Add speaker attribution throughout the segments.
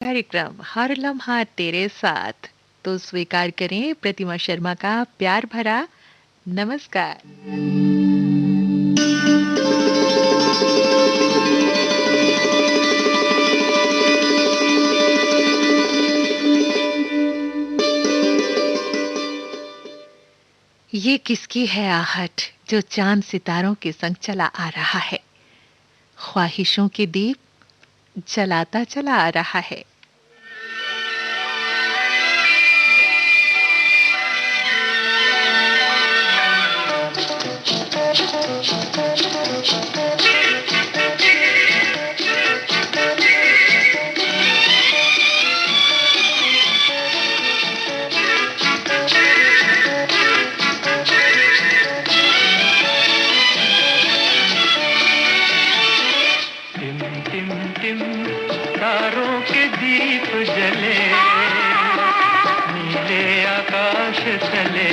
Speaker 1: कार्यक्रम हर लम्हा तेरे साथ। तो स्वीकार करें प्रतिमा शर्मा का प्यार भरा नमस्कार। ये किसकी है आहट जो चांद सितारों के संग चला आ रहा है, ख्वाहिशों के दीप जलाता चला आ रहा है।
Speaker 2: टिम तारों के दीप जले, नीले आकाश चले,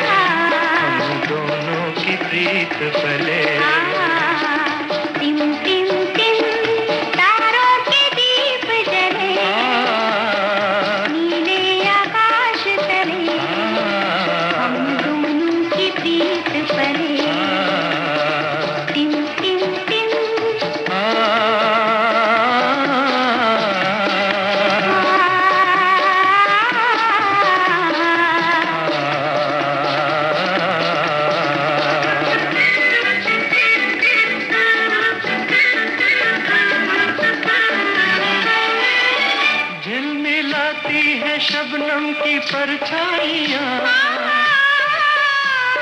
Speaker 2: हम दोनों की प्रीत पले।
Speaker 3: टिम टिम टिम तारों के दीप जले, नीले आकाश चले, हम दोनों की प्रीत पले। टिम टिम टिम
Speaker 2: झिलमिलाती है शबनम की परछाइयाँ,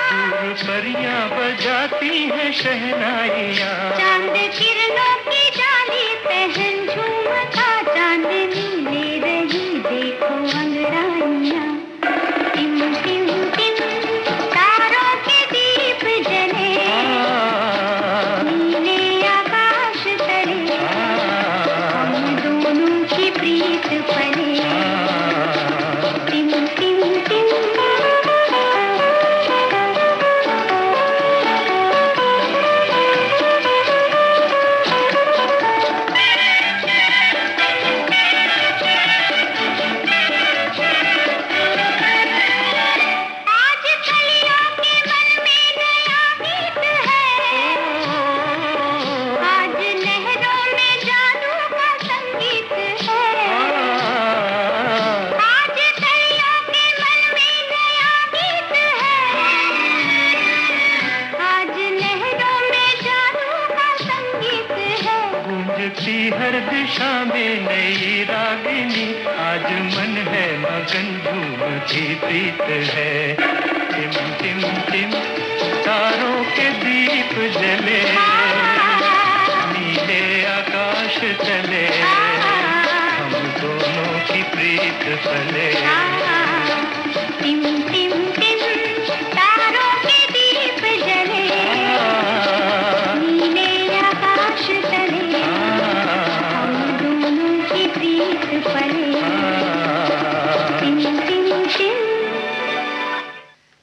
Speaker 2: दूर परियां बजाती हैं शहनाइयाँ।
Speaker 3: चांद किरणों की डाली पहन झूमता, चांदनी ले रही देखो अंगड़ाइयाँ। टिम टिम टिम तारों के दीप जले, नीले आकाश तले, हम दोनों की प्रीत पले। टिम टिम टिम आज कलियों के मन में नया गीत है, आज लहरों में जादू का संगीत है। आज कलियों के मन में नया गीत है, आज लहरों में जादू का संगीत है।
Speaker 2: गूंजती हर दिशा में नई रागिनी, आज मन है मगन झूमती प्रीत है। टिम टिम टिम तारों के दीप जले, नीले आकाश चले, हम दोनों की प्रीत पले।
Speaker 3: टिम टिम टिम तारों के दीप जले, नीले आकाश तले, हम दोनों की प्रीत पले। टिम टिम टिम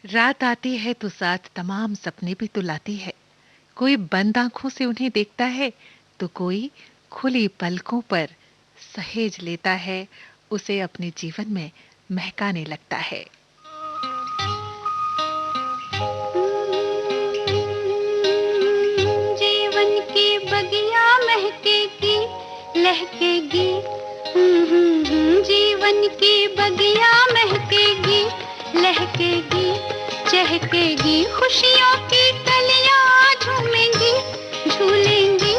Speaker 1: रात आती है तो साथ तमाम सपने भी तो लाती है। कोई बंद आंखों से उन्हें देखता है तो कोई खुली पलकों पर सहेज लेता है, उसे अपने जीवन में महकाने लगता है।
Speaker 3: जीवन की बगिया महकेगी, लहकेगी। जीवन की बगिया महकेगी, लहकेगी, चहकेगी। खुशियों की कलियां झूमेंगी, झूलेंगी,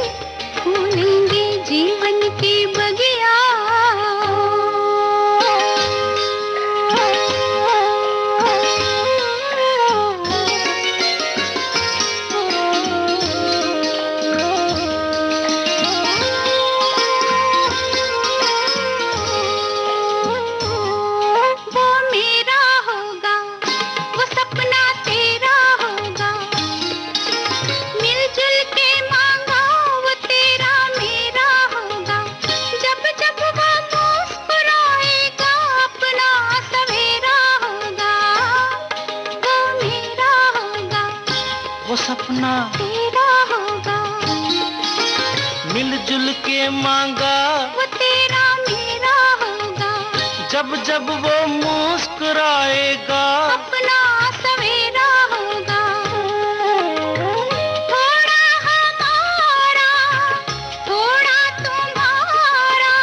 Speaker 3: फूलेंगी। जीवन की बगिया वो मेरा होगा, वो सपना तेरा होगा। मिलजुल के मांगा वो तेरा मेरा होगा। जब जब वो मुस्कुराएगा अपना सवेरा होगा। वो मेरा होगा,
Speaker 2: वो सपना
Speaker 3: तेरा होगा।
Speaker 2: मिलजुल के मांगा,
Speaker 3: वो तेरा मेरा
Speaker 2: जब जब वो मुस्कुराएगा
Speaker 3: अपना सवेरा होगा। थोड़ा हमारा, थोड़ा तुम्हारा,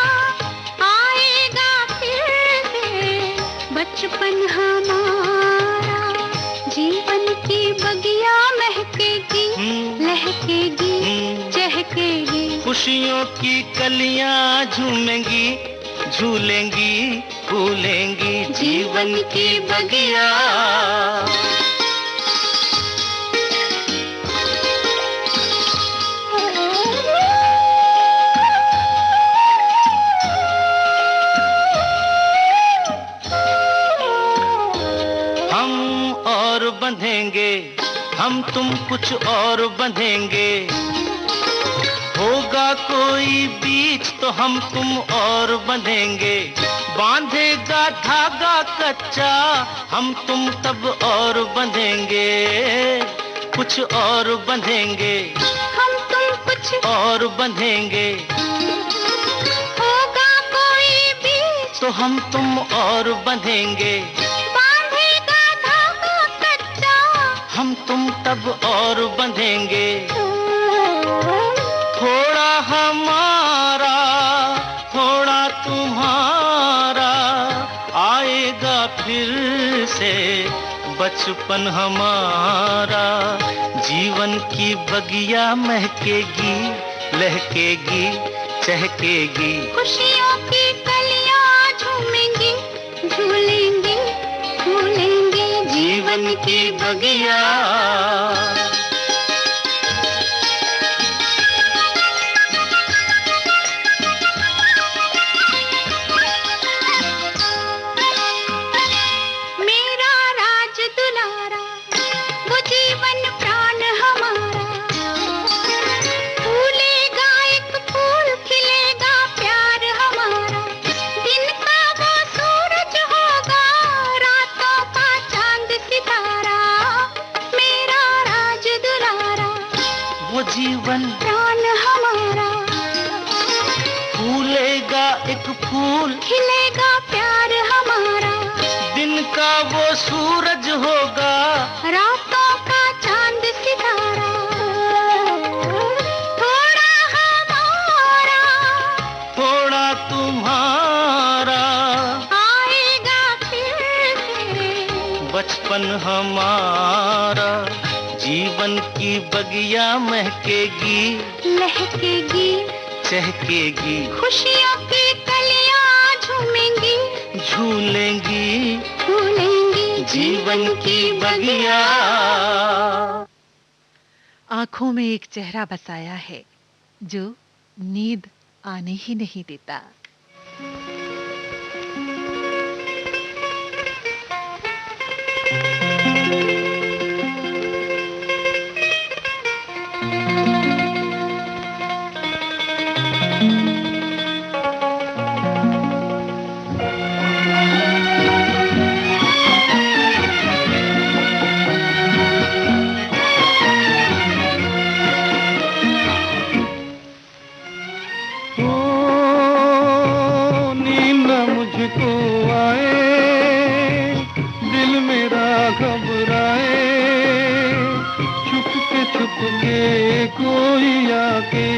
Speaker 3: आएगा फिर से बचपन हमारा। जीवन की बगिया महकेगी, लहकेगी, चहकेगी।
Speaker 2: खुशियों की कलियां झूमेंगी, झूलेंगी, फूलेंगी जीवन की बगिया। हम और बंधेंगे, हम तुम कुछ और बंधेंगे। होगा कोई बीच तो हम तुम और बंधेंगे। बांधेगा धागा कच्चा, हम तुम तब और बंधेंगे। कुछ और बंधेंगे,
Speaker 3: हम तुम कुछ
Speaker 2: और बंधेंगे।
Speaker 3: होगा कोई बीच
Speaker 2: तो हम तुम और बंधेंगे।
Speaker 3: बांधेगा धागा कच्चा,
Speaker 2: हम तुम तब और बंधेंगे। थोड़ा हमारा, थोड़ा तुम्हारा, आएगा फिर से बचपन हमारा। जीवन की बगिया महकेगी, लहकेगी, चहकेगी।
Speaker 3: खुशियों की कलियां झूमेंगी, झूलेंगी, फूलेंगी
Speaker 2: जीवन की बगिया। जीवन
Speaker 3: प्राण हमारा,
Speaker 2: फूलेगा एक फूल,
Speaker 3: खिलेगा प्यार हमारा।
Speaker 2: दिन का वो सूरज होगा,
Speaker 3: रातों का चांद सितारा। थोड़ा हमारा,
Speaker 2: थोड़ा तुम्हारा,
Speaker 3: आएगा फिर से
Speaker 2: बचपन हमारा। जीवन की बगिया महकेगी,
Speaker 3: लहकेगी,
Speaker 2: चहकेगी।
Speaker 3: खुशियों की कलियां झूमेंगी,
Speaker 2: झूलेंगी,
Speaker 3: फूलेंगी
Speaker 2: जीवन की बगिया।
Speaker 1: आंखों में एक चेहरा बसाया है जो नींद आने ही नहीं देता।
Speaker 2: मुझको आए, दिल मेरा घबराए, छुप के कोई आके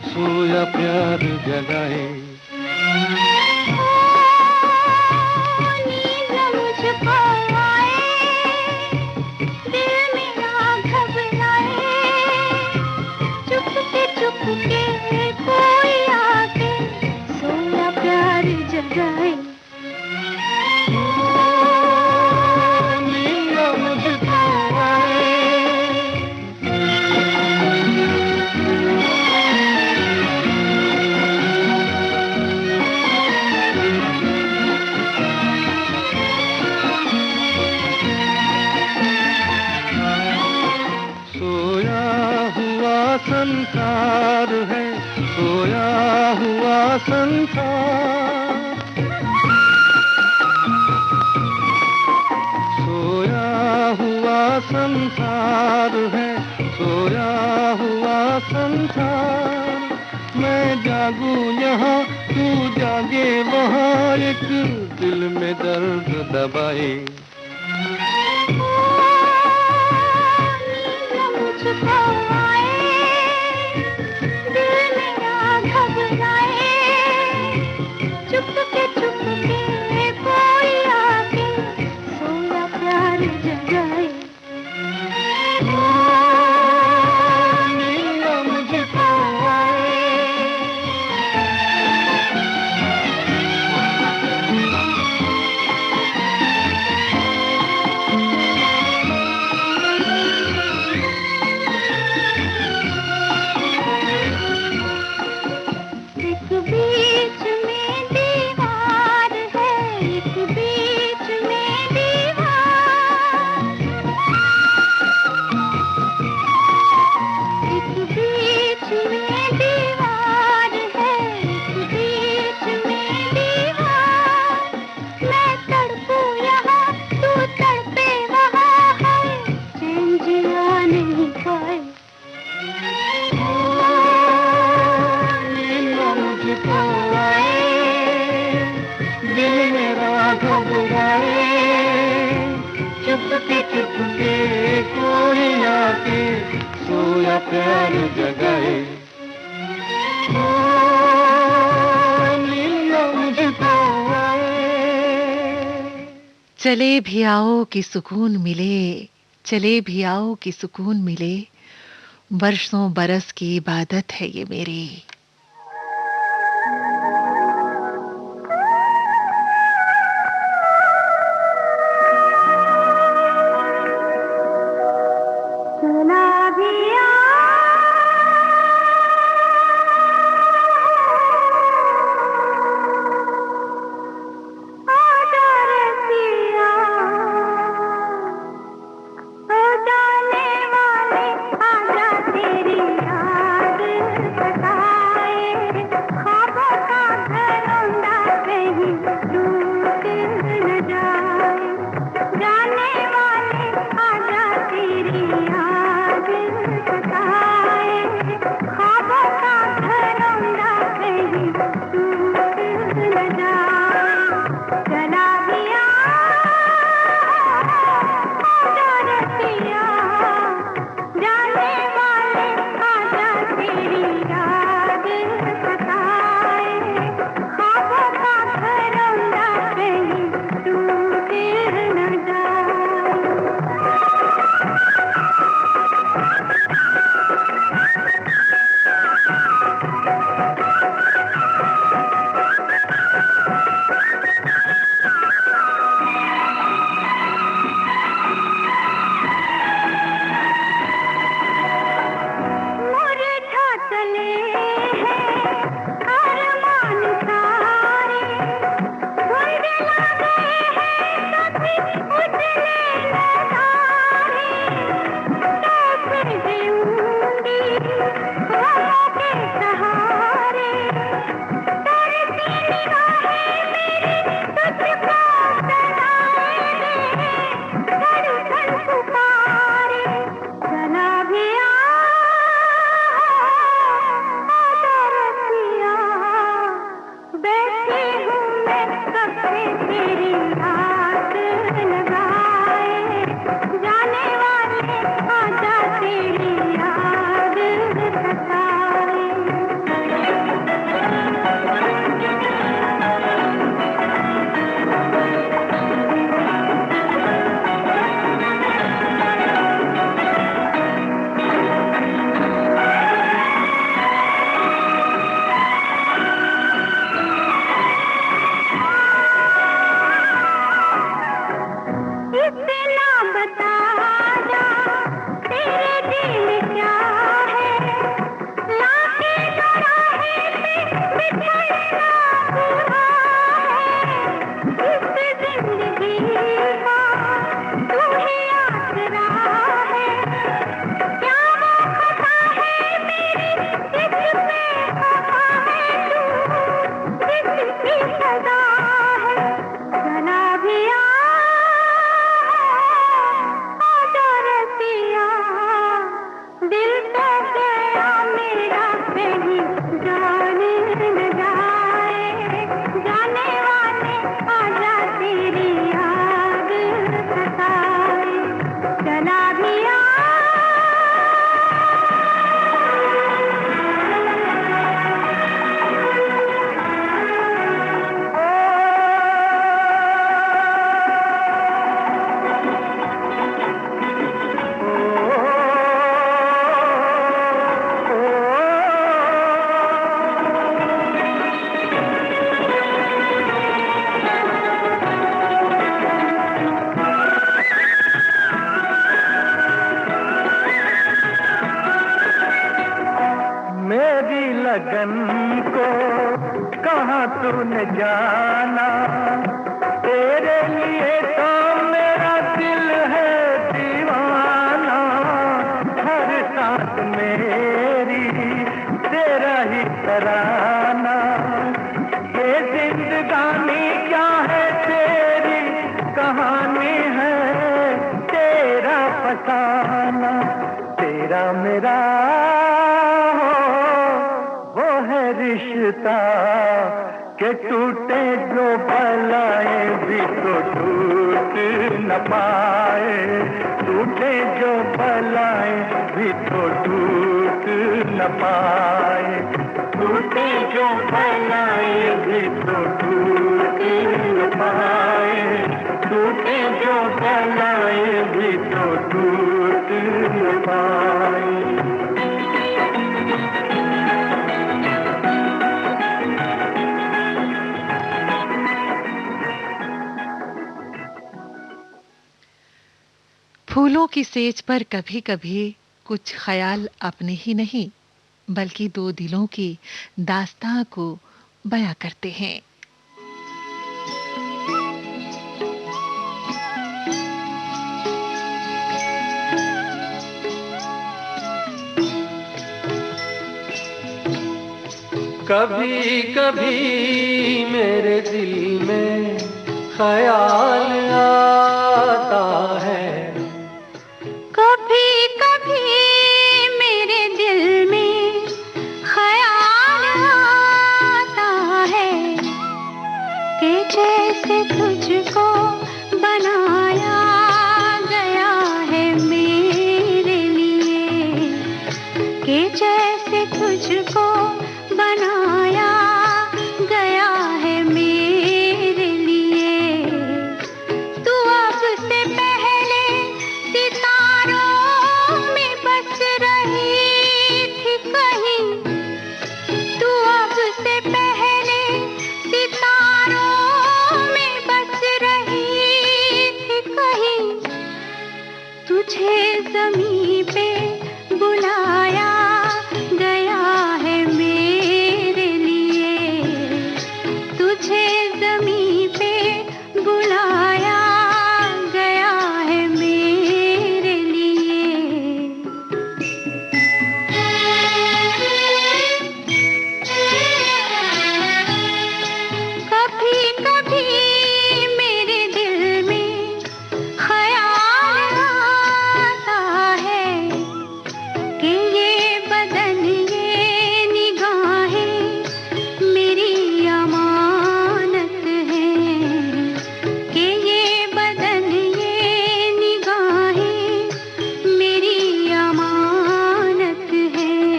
Speaker 2: सोया प्यार जगाए।
Speaker 3: नींद मुझको आए, दिल मेरा घबराए, चुप के कोई आके सोया प्यार जगाए।
Speaker 2: संसार है, सोया हुआ संसार, सोया हुआ संसार है, सोया हुआ संसार। मैं जागूं यहाँ, तू जागे वहाँ, एक दिल में दर्द दबाए।
Speaker 3: मुझको आए, दिल मेरा घबराए, चुपके चुपके कोई आके सोया प्यार जगाए। नींद मुझको आए। एक बीच में दीवार है, एक बीच में दीवार, एक बीच में दीवार है, एक बीच में दीवार। मैं तड़पूं यहाँ, तू तड़पे वहाँ है, चैन जिया नहीं पाए। मुझको आए, दिल मेरा घबराए, चुपके चुपके कोई आके सोया प्यार जगाए। नींद मुझको आए।
Speaker 1: चले भी आओ कि सुकून मिले, चले भी आओ कि सुकून मिले, बरसों बरस की इबादत है ये मेरी।
Speaker 3: चला भी आजा रसिया, हो जाने वाले आजा तेरी याद सताए।
Speaker 2: फसाना तेरा मेरा हो, वो है रिश्ता के टूटे जो भलाए भी तो टूट न पाए, टूटे जो भलाए भी तो टूट न पाए, टूटे जो भलाए भी तो टूट न पाए, टूटे जो भलाए भी तो टूट न पाए।
Speaker 1: फूलों की सेज पर कभी-कभी कुछ ख्याल अपने ही नहीं बल्कि दो दिलों की दास्तां को बयां करते हैं।
Speaker 2: कभी कभी मेरे दिल में ख्याल आता है,
Speaker 3: कभी कभी मेरे दिल में ख्याल आता है कि जैसे तुझको बनाया गया है मेरे लिए, कि जैसे तुझको बनाया गया है मेरे लिए। तू अब से पहले सितारों में बस रही थी कहीं, तू अब से पहले सितारों में बस रही थी कहीं। तुझे ज़मीं पे बुलाया गया है मेरे लिए, तुझे ज़मीं पे बुलाया गया है मेरे लिए। कभी कभी मेरे दिल में ख्याल आता है कि ये बदन ये निगाहें मेरी अमानत हैं, कि ये बदन ये निगाहें मेरी अमानत हैं।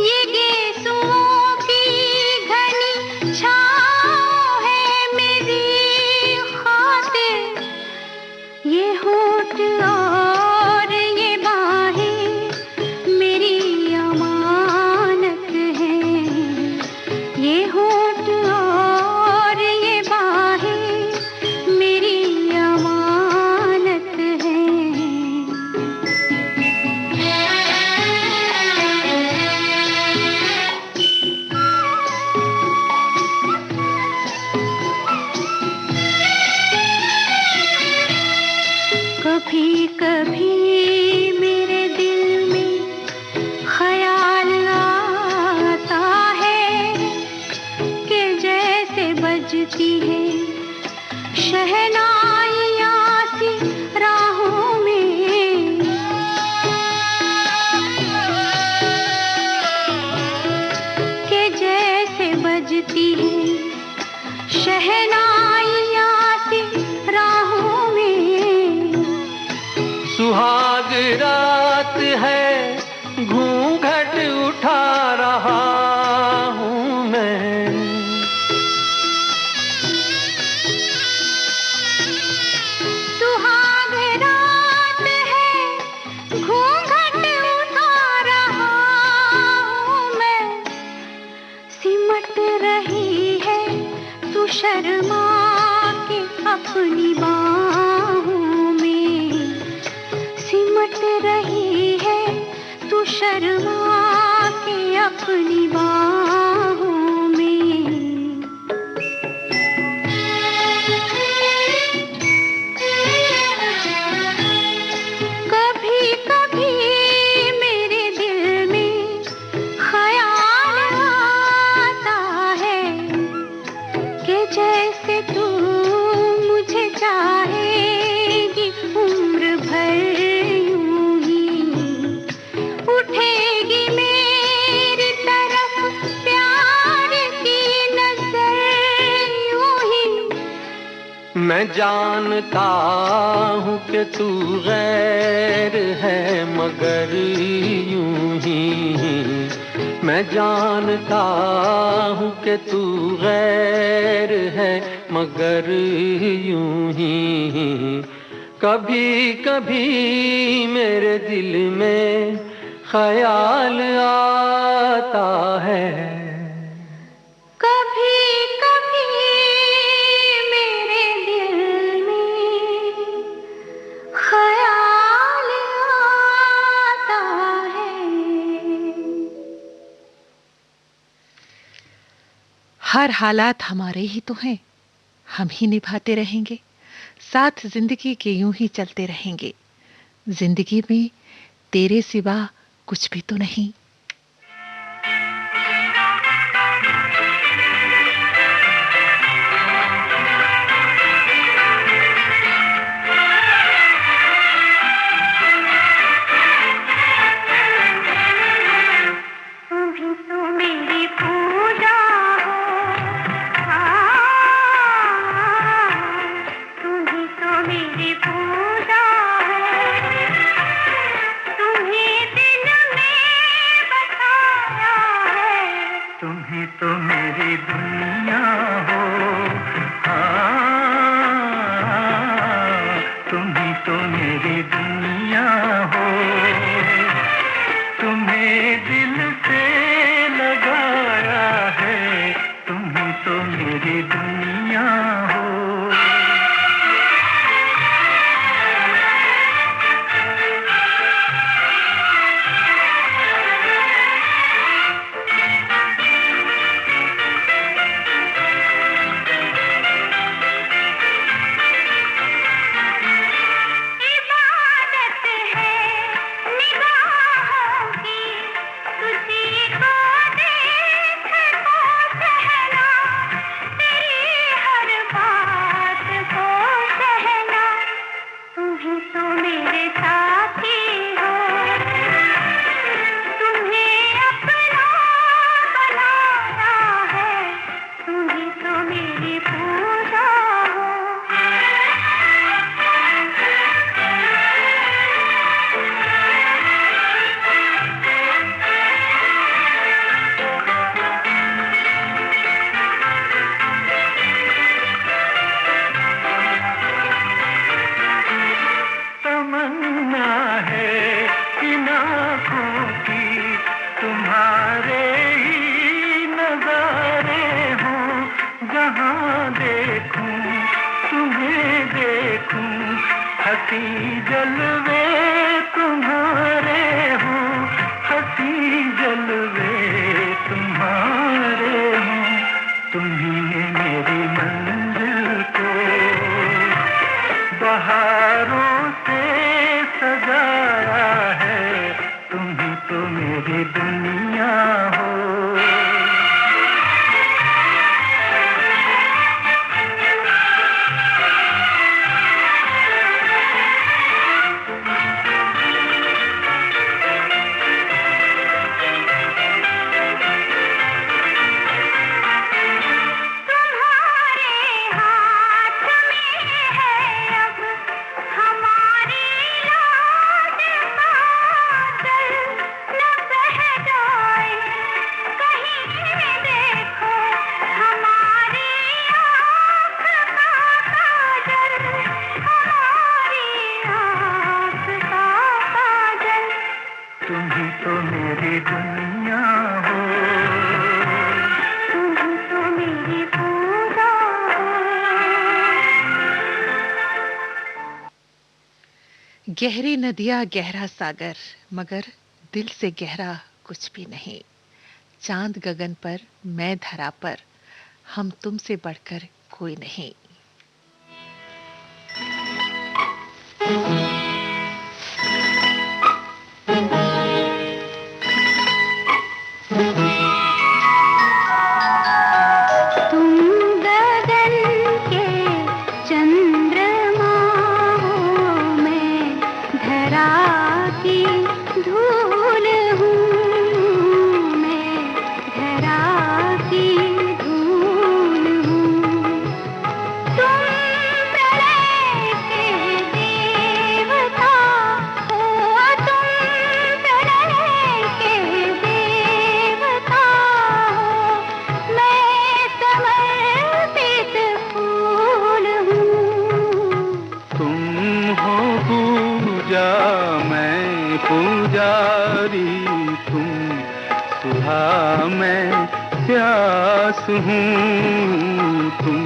Speaker 3: ये गेसुओं की घनी छाँव है मेरी खातिर, ये होठ और ये बाहें मेरी अमानत हैं, ये होठ और ये बाहें मेरी अमानत हैं। कभी कभी मेरे दिल में ख्याल आता है कि जैसे बजती है शहनाइयाँ सी राहों में, कि जैसे बजती है शहनाइयाँ सी राहों में।
Speaker 2: सुहाग रात है घूंघट उठा रहा हूँ मैं,
Speaker 3: सुहाग रात है घूंघट उठा रहा हूँ मैं। सिमट रही है तू शर्मा के अपनी बाहों में, सिमट रही है तू शर्मा के अपनी बाहों में। कभी कभी मेरे दिल में ख्याल आता है कि जैसे तू मुझे चाहेगी उम्र भर
Speaker 2: मैं जानता हूँ कि तू गैर है मगर यूं ही, मैं जानता हूँ कि तू गैर है मगर यूं ही। कभी कभी मेरे दिल में ख्याल आता है,
Speaker 3: कभी कभी मेरे दिल में ख्याल आता है।
Speaker 1: हर हालात हमारे ही तो हैं, हम ही निभाते रहेंगे, साथ जिंदगी के यूं ही चलते रहेंगे। जिंदगी में तेरे सिवा कुछ भी तो नहीं। गहरी नदियां गहरा सागर, मगर दिल से गहरा कुछ भी नहीं। चांद गगन पर, मैं धरा पर, हम तुमसे बढ़कर कोई नहीं।
Speaker 2: मैं प्यास हूँ, तुम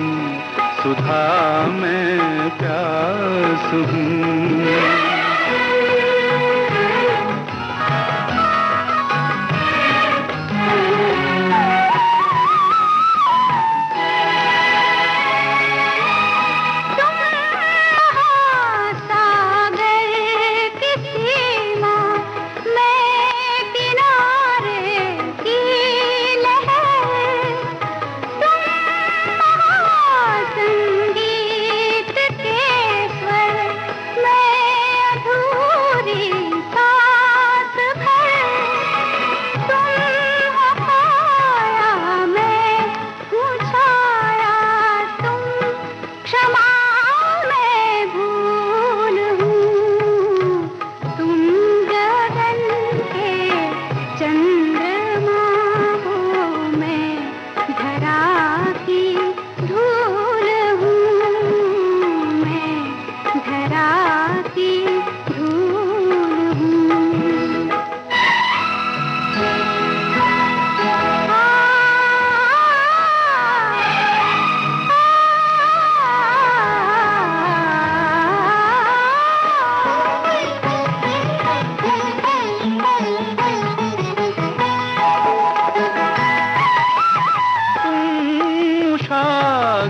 Speaker 2: सुधा मैं प्यास हूँ।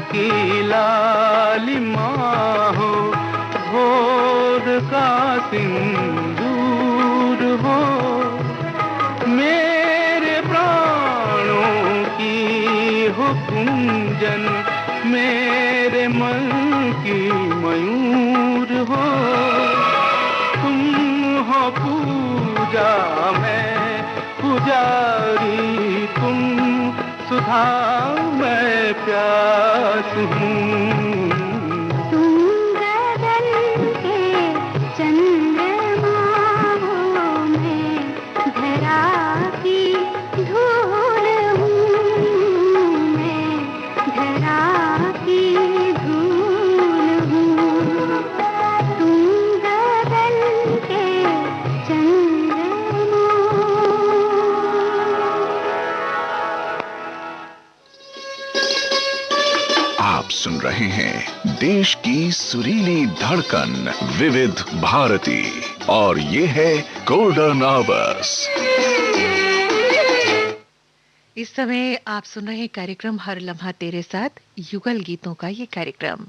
Speaker 2: की लालिमा हो, भोर का सिंदूर हो, मेरे प्राणों की हो कुंजन, मेरे मन की मयूर हो। तुम हो पूजा मैं पुजारी, तुम सुधा मैं प्यास हूँ।
Speaker 3: तुम गगन के चंद्रमा हो, मैं धरा की धूल हूँ, मैं धरा की धूल हूँ। तुम गगन के चंद्रमा।
Speaker 4: आप सुन रहे हैं देश की सुरीली धड़कन विविध भारती और ये है गोल्डन आवर्स।
Speaker 1: इस समय आप सुन रहे हैं कार्यक्रम हर लम्हा तेरे साथ, युगल गीतों का ये कार्यक्रम।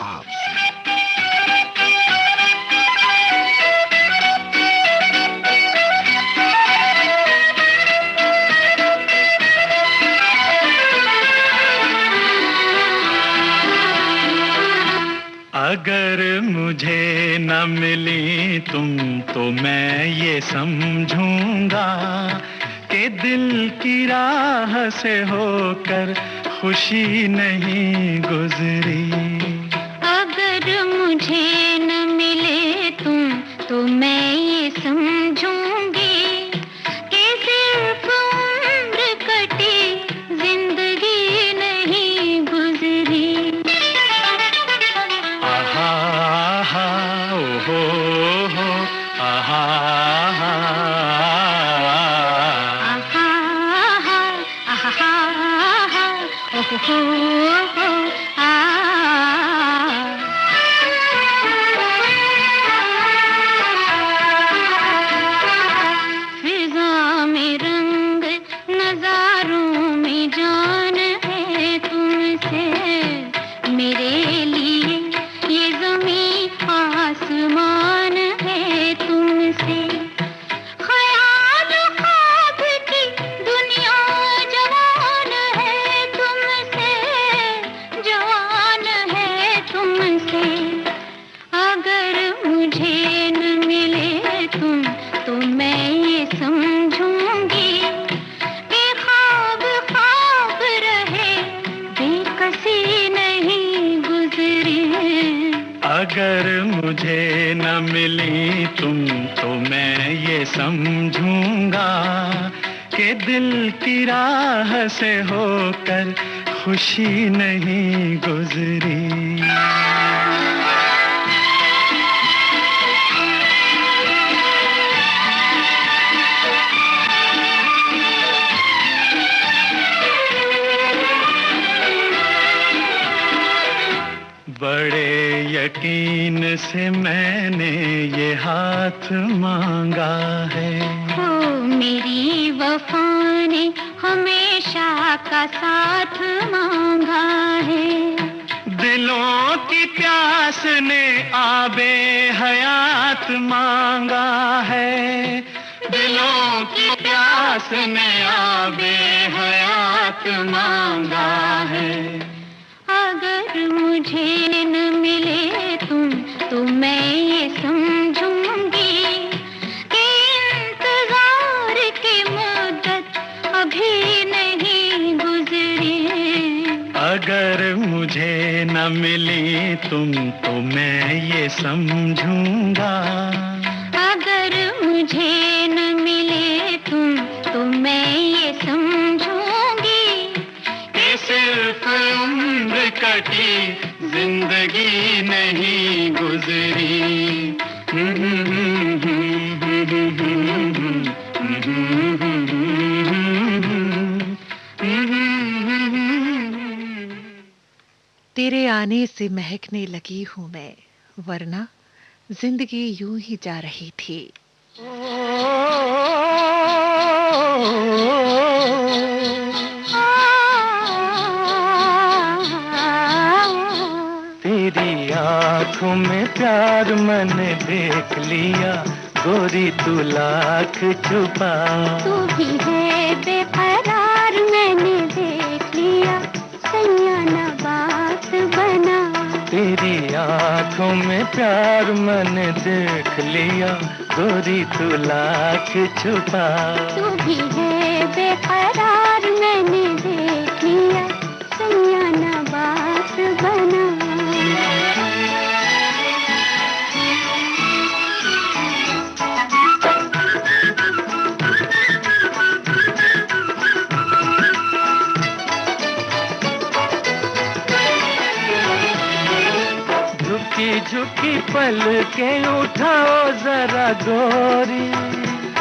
Speaker 4: आप
Speaker 2: अगर मुझे न मिली तुम तो मैं ये समझूंगा कि दिल की राह से होकर खुशी नहीं गुजरी।
Speaker 3: अगर मुझे न मिले तुम तो मैं ये समझूंगी कि सिर्फ उम्र कटी, जिंदगी नहीं गुजरी। फिजा में रंग, नजारों में जान है तुमसे, मेरे लिए ये ज़मीं आसमान है तुमसे। ख्याल ख्वाब की दुनिया जवान है तुमसे, जवान है तुमसे। अगर मुझे न मिले तुम तो मैं ये समझूंगी कि ख्वाब ख्वाब रहे, बेकसी नहीं गुजरी।
Speaker 2: अगर मुझे न मिली तुम तो मैं ये समझूंगा कि दिल की राह से होकर खुशी नहीं गुजरी। बड़े यकीन से मैंने ये हाथ मांगा है।
Speaker 3: हो मेरी वफा ने हमेशा का साथ मांगा है।
Speaker 2: दिलों की प्यास ने आबे हयात मांगा है। दिलों की प्यास ने आबे हयात मांगा है।
Speaker 3: अगर मुझे न मिले तुम तो मैं ये समझूंगी कि इंतजार की मुद्दत अभी नहीं गुजरी।
Speaker 2: अगर मुझे न मिली तुम तो मैं ये समझूंगा।
Speaker 3: अगर मुझे न मिले तुम तो मैं ये समझूंगी
Speaker 2: कि सिर्फ उम्र कटी जिंदगी नहीं गुजरी।
Speaker 1: तेरे आने से महकने लगी हूं मैं, वरना जिंदगी यूं ही जा रही थी।
Speaker 2: तेरी आंखों में प्यार मैंने देख लिया, गोरी तू लाख छुपा।
Speaker 3: तू भी है बेकरार मैंने देख लिया, सैया ना बात बना।
Speaker 2: तेरी आंखों में प्यार मैंने देख लिया, गोरी तू लाख छुपा।
Speaker 3: तू भी है बेकरार मैंने देख लिया, सैया ना बात बना।
Speaker 2: झुकी झुकी पल के उठाओ जरा गोरी।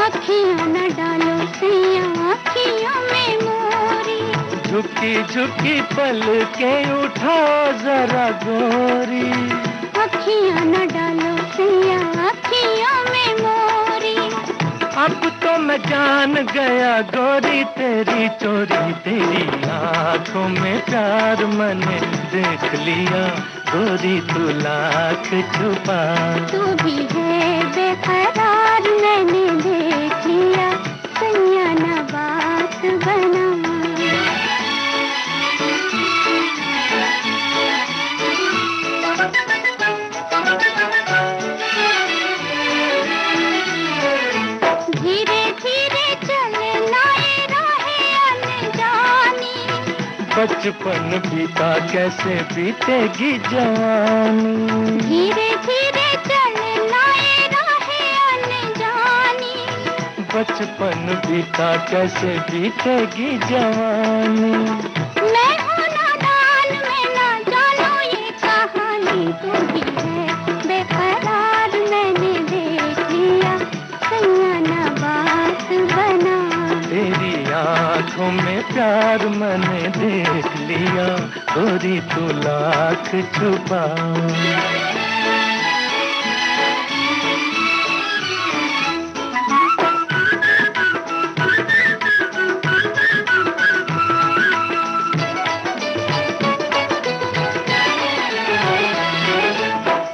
Speaker 3: अखियां न डालो सैया अखियों में मोरी।
Speaker 2: झुकी झुकी पल के उठाओ जरा गोरी।
Speaker 3: अखियां न डालो सैया अखियों में मोरी।
Speaker 2: अब तो मैं जान गया गोरी तेरी चोरी। तेरी आंखों में प्यार मैंने देख लिया, गोरी तू लाख छुपा।
Speaker 3: तू भी है बेकरार मैंने देख लिया, सैया ना बात बना। धीरे धीरे चलना ये राहें अनजानी।
Speaker 2: बचपन बीता कैसे बीतेगी जवानी।
Speaker 3: धीरे धीरे चलना ये राहें अनजानी।
Speaker 2: बचपन बीता कैसे बीतेगी जवानी।
Speaker 3: मैं हूँ नादान मैं ना जानू ये कहानी। तू भी है बेकरार मैंने देख लिया, सैया ना बात बना।
Speaker 2: तेरी आंखों में प्यार मैंने देख लिया, गोरी तू लाख छुपा।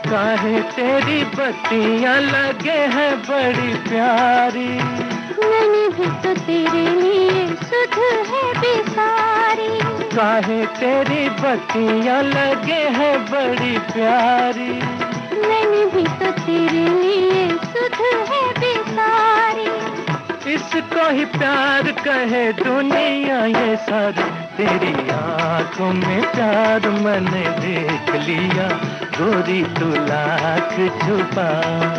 Speaker 2: काहे तेरी बत्तियां लगे हैं बड़ी प्यारी।
Speaker 3: मैंने भी तो तेरे लिए सुध है बेसारी।
Speaker 2: काहे तेरी बत्तियां लगे हैं बड़ी प्यारी।
Speaker 3: मैंने भी तो तेरे लिए सुध है बेसारी।
Speaker 2: इसको ही प्यार कहे दुनिया ये सारी। तेरी आंखों में प्यार मैंने देख लिया, गोरी तू लाख छुपा।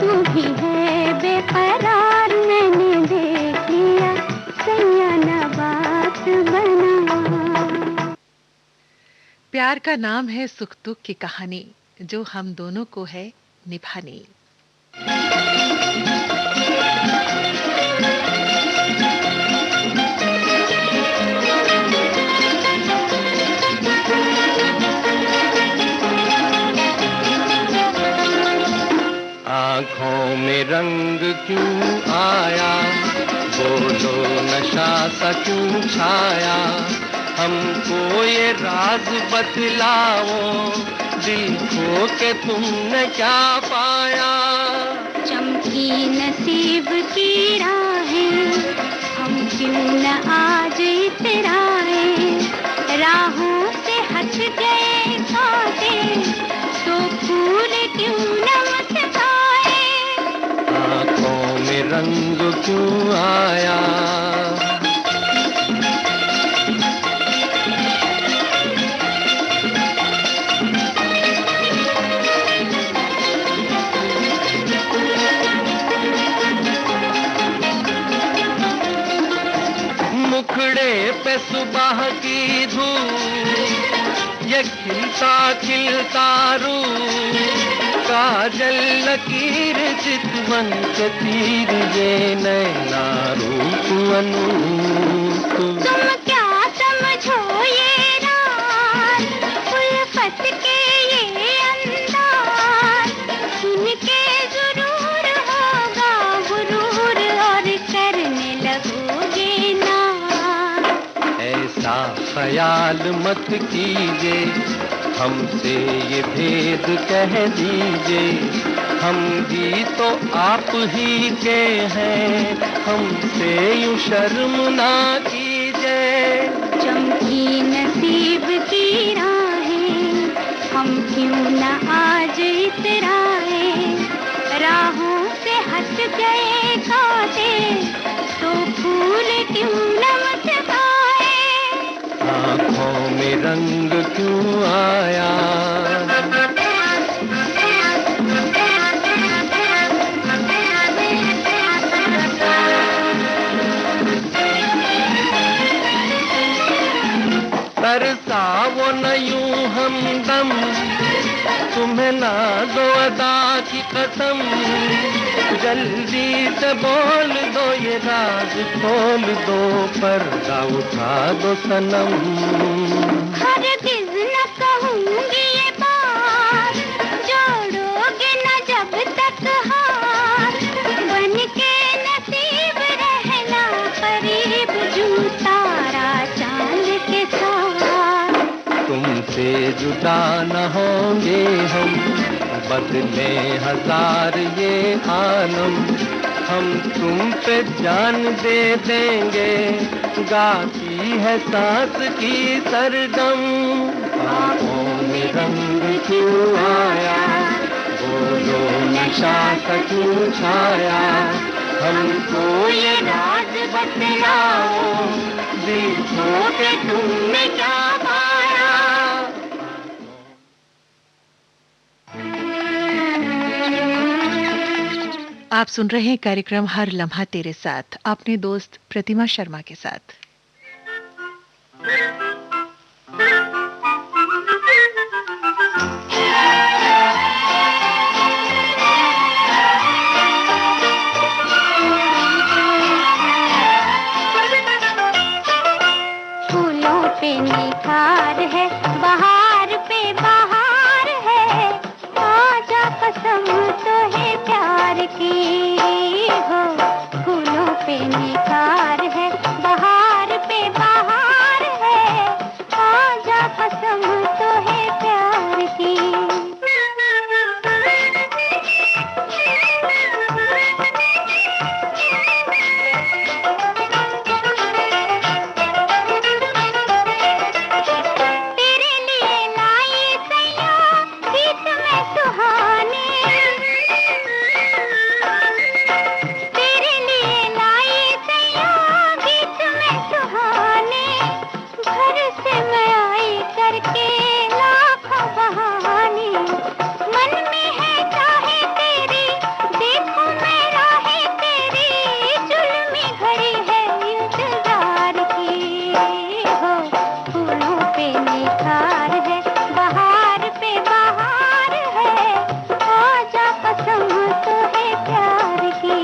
Speaker 3: तू भी है बेकरार मैंने देख लिया, सैया ना बात बना।
Speaker 1: प्यार का नाम है सुख दुख की कहानी, जो हम दोनों को है निभानी।
Speaker 5: बोलो नशा सा क्यों छाया, हमको ये राज बतलाओ, दिल खो के तुमने क्या पाया।
Speaker 3: चमकी नसीब की राहें, हम क्यों न आज इतराए, राहों से हट गए कांटे, तो फूल क्यों न मुस्काए।
Speaker 5: आँखों में रंग क्यों आया, मुखड़े पे सुबह की धूप, ये खिलता खिलता रूप, काजल लकीर चितवन के तीर, ये नैना रूप अनूप।
Speaker 3: तुम क्या समझो ये रात, उल्फत के ये अंदाज, सुन के जरूर होगा गुरूर और करने लगोगे नाज।
Speaker 5: ऐसा ख्याल मत कीजिए, हमसे ये भेद कह दीजिए, हम भी तो आप ही के हैं, हमसे यूं शर्म ना कीजिए।
Speaker 3: चमकी नसीब की राहें, हम क्यों न आज इतराए, राहों से हट गए कांटे, तो फूल क्यों न मुस्काए।
Speaker 5: आँखों में रंग क्यों आया, तरसा वो न यूं हमदम, तुम्हें ना दो अदा की कसम, जल्दी से बोल दो ये राज खोल दो, पर्दा उठा दो सनम।
Speaker 3: हरगिज़ न कहूँगी ये बात, जोड़ोगे न जब तक हाथ, बन के नसीब रहना करीब, जूं तारा चांद के साथ।
Speaker 5: तुमसे जुदा न होंगे हम, बदले हजार ये आलम, हम तुम पे जान दे देंगे, गाती है सांस की सरगम। आँखों में रंग क्यों आया, बोलो नशा सा क्यों छाया, हमको ये राज बतलाओ, दिल खो के तुमने क्या पाया।
Speaker 1: आप सुन रहे हैं कार्यक्रम हर लम्हा तेरे साथ, अपने दोस्त प्रतिमा शर्मा के साथ।
Speaker 3: फूलों पे निखार है, बहार पे बहार है, आजा कसम तो है प्यार की हो। फूलों पे निखार है, बहार पे बहार है, आजा कसम तो है प्यार की। तेरे लिए लाई सैया गीत में सुहाने, तेरे लिए लाई सैया गीत में सुहाने, घर से मैं आई करके लाखों बहाने, मन में है चाहे तेरी, देखो मैं राहें तेरी, जुल्मी घड़ी है इंतजार की हो। फूलों पे निखार है, बहार पे बहार है, आजा कसम तो है प्यार की।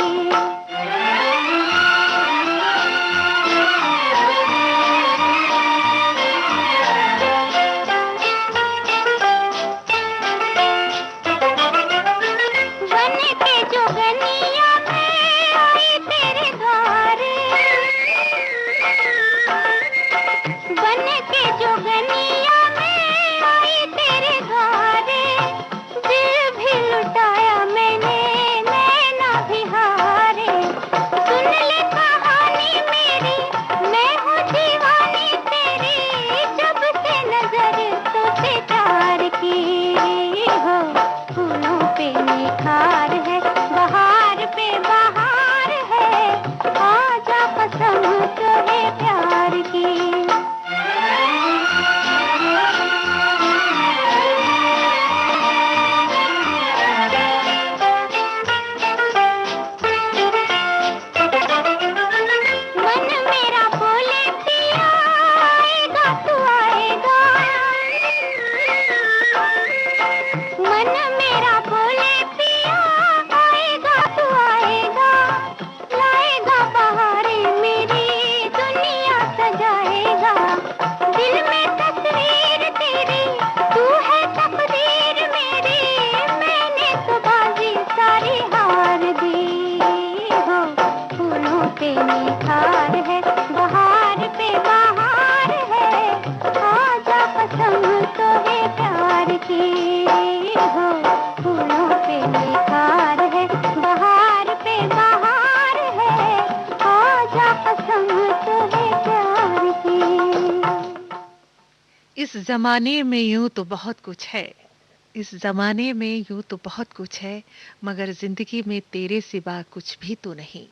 Speaker 1: इस जमाने में यूं तो बहुत कुछ है, इस जमाने में यूं तो बहुत कुछ है, मगर जिंदगी में तेरे सिवा कुछ भी तो नहीं।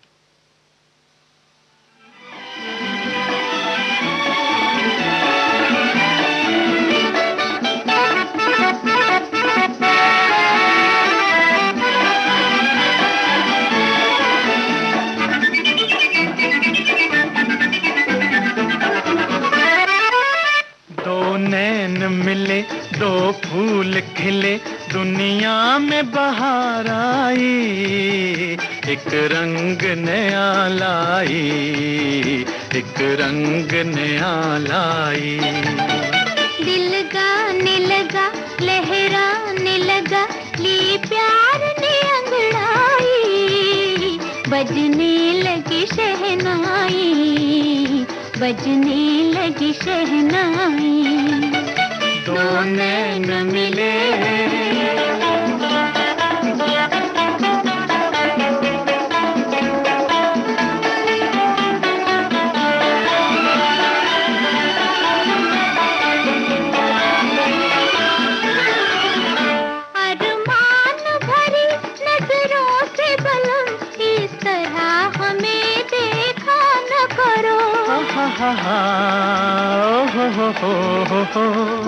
Speaker 2: दो नैन मिले, दो फूल खिले, दुनिया में बहार आई, एक रंग नया लाई, एक रंग नया लाई।
Speaker 3: दिल गाने लगा, लहराने लगा, ली प्यार ने अंगड़ाई, बजने लगी शहनाई, बजने लगी शहनाई।
Speaker 2: दो नैन मिले,
Speaker 3: अरमान भरी नजरों से बलम, इस तरह हमें देखा न करो।
Speaker 2: हा हा हा, ओ हो हो हो हो।